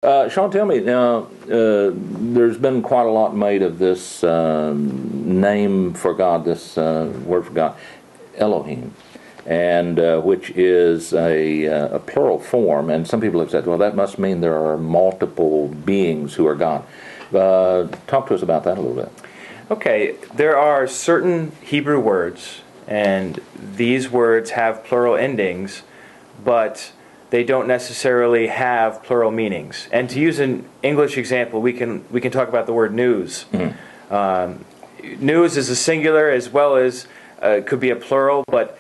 Sean, tell me now. There's been quite a lot made of this name for God, this word for God, Elohim, and which is a plural form. And some people have said, well, that must mean there are multiple beings who are God. Talk to us about that a little bit. Okay, there are certain Hebrew words, and these words have plural endings, but they don't necessarily have plural meanings. And to use an English example, we can talk about the word news. Mm-hmm. News is a singular as well as could be a plural, but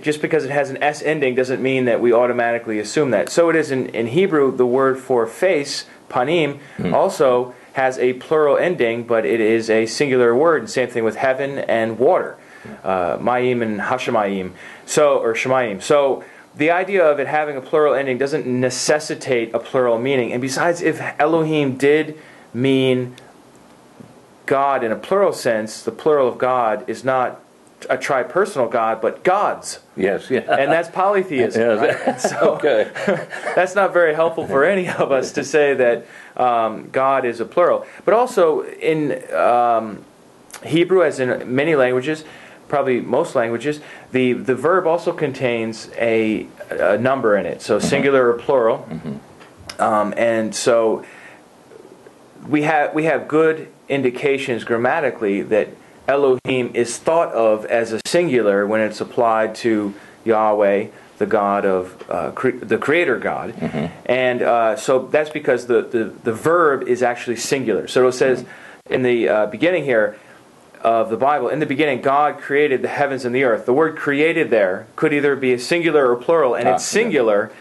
just because it has an S ending doesn't mean that we automatically assume that. So it is in Hebrew, the word for face, panim, also has a plural ending, but it is a singular word. And same thing with heaven and water, mayim and hashemayim, or shemayim. So the idea of it having a plural ending doesn't necessitate a plural meaning. And besides, if Elohim did mean God in a plural sense, the plural of God is not a tripersonal God, but gods. Yes, yeah. And that's polytheism. Yes. Right? And so okay. That's not very helpful for any of us to say that God is a plural. But also in Hebrew, as in many languages, probably most languages, the verb also contains a number in it, so singular or plural. Mm-hmm. And so we have good indications grammatically that Elohim is thought of as a singular when it's applied to Yahweh, the God of the Creator God. Mm-hmm. And so that's because the verb is actually singular. So it says in the beginning here of the Bible, in the beginning God created the heavens and the earth. The word created there could either be a singular or plural, and it's singular,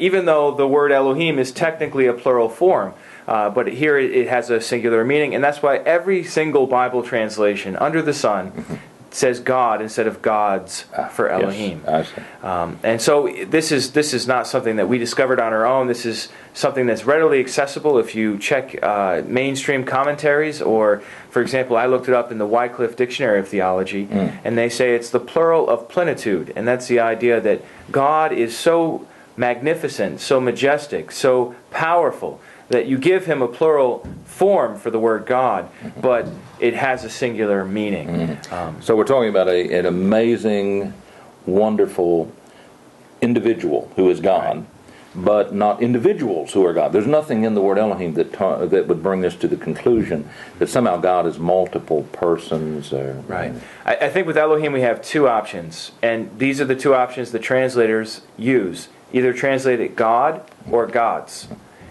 even though the word Elohim is technically a plural form. But here it has a singular meaning, and that's why every single Bible translation under the sun says God instead of gods for Elohim. Yes, I see. And so this is not something that we discovered on our own. This is something that's readily accessible if you check mainstream commentaries, or, for example, I looked it up in the Wycliffe Dictionary of Theology, and they say it's the plural of plenitude, and that's the idea that God is so magnificent, so majestic, so powerful, that you give him a plural form for the word God, but it has a singular meaning. So we're talking about an amazing, wonderful individual who is God, right, but not individuals who are God. There's nothing in the word Elohim that would bring us to the conclusion that somehow God is multiple persons. Right. I think with Elohim we have two options, and these are the two options the translators use. Either translate it God or gods.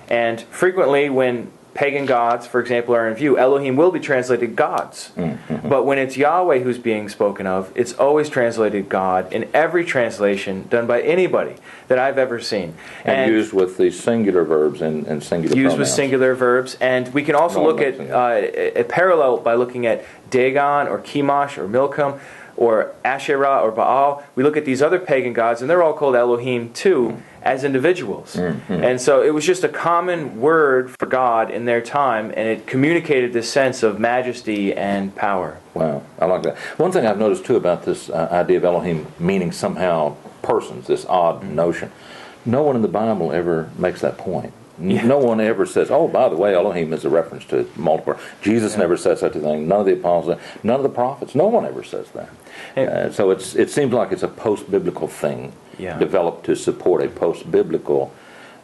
And frequently when pagan gods, for example, are in view, Elohim will be translated gods. Mm-hmm. But when it's Yahweh who's being spoken of, it's always translated God in every translation done by anybody that I've ever seen. And used with the singular verbs and singular pronouns. Used with singular verbs. And we can also look at a parallel by looking at Dagon or Chemosh or Milcom or Asherah or Baal. We look at these other pagan gods, and they're all called Elohim too, as individuals. Mm-hmm. And so it was just a common word for God in their time, and it communicated this sense of majesty and power. Wow, I like that. One thing I've noticed too about this idea of Elohim meaning somehow persons, this odd notion, no one in the Bible ever makes that point. Yeah. No one ever says, oh, by the way, Elohim is a reference to multiple. Jesus never said such a thing. None of the apostles, none of the prophets. No one ever says that. So it seems like it's a post-biblical thing developed to support a post-biblical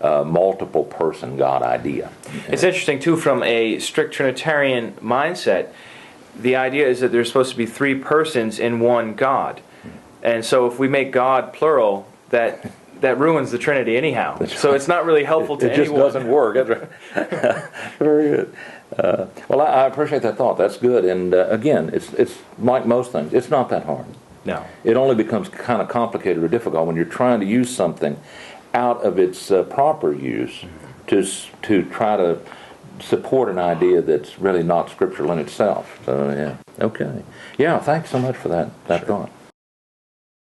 multiple-person God idea. It's interesting, too, from a strict Trinitarian mindset, the idea is that there's supposed to be three persons in one God. And so if we make God plural, that ruins the Trinity anyhow. So it's not really helpful to anyone. It just doesn't work. Very good. Well, I appreciate that thought. That's good. And again, it's like most things. It's not that hard. No. It only becomes kind of complicated or difficult when you're trying to use something out of its proper use to try to support an idea that's really not scriptural in itself. So, yeah. Okay. Yeah, thanks so much for that thought.